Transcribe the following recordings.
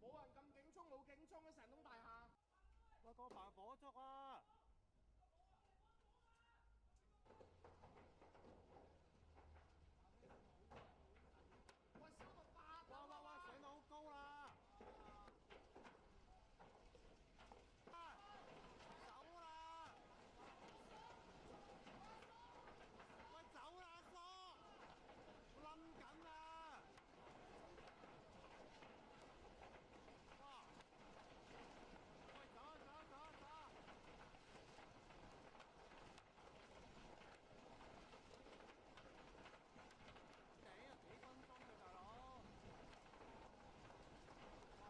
冇人咁警鐘，冇警鐘嘅成棟大廈。喂，個棚火燭啊！喂，燒到8樓喂，上到好高啦！走啦！喂，走啦，阿叔！冧緊啊！哇！喂，走啊！頂啊，幾分鐘嘅大佬！哇！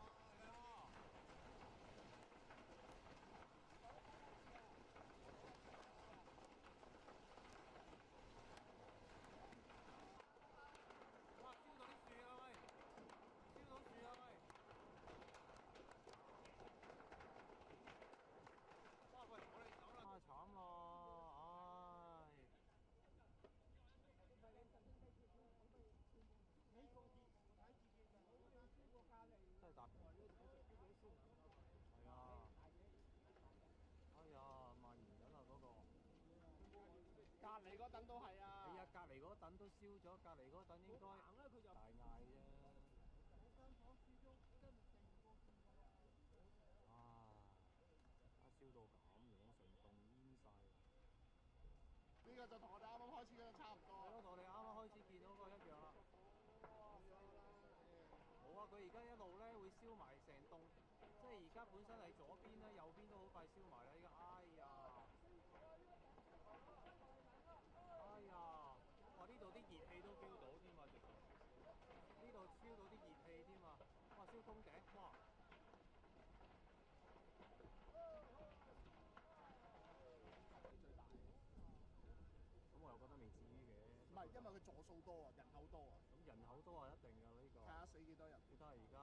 哇！燒到啲樹啊喂！燒到樹啊喂！哇！喂，我哋走啦！啊，慘咯！唉。真係搭係啊！哎呀，蔓延緊啊嗰個。隔離嗰等都係啊。係啊，隔離嗰等都燒咗，隔離嗰等應該大嗌啫。啊！燒到咁樣，成棟煙晒。呢個就同我哋啱啱開始嗰個差唔多。係咯，同我哋啱啱開始見到嗰個一樣啦。冇啊！佢而家一路咧會燒埋成棟，即係而家本身係左邊咧，右邊都好快燒埋啦！依家，哎呀，哎呀，哇！呢度啲熱氣都 feel 到添啊，直頭，呢度燒到啲熱氣添啊！哇！燒通頂，哇！最大。咁我又覺得未至於嘅。唔係，因為佢座數多啊，人口多啊。咁人口多係一定㗎呢個。睇下死幾多人。你睇下而家。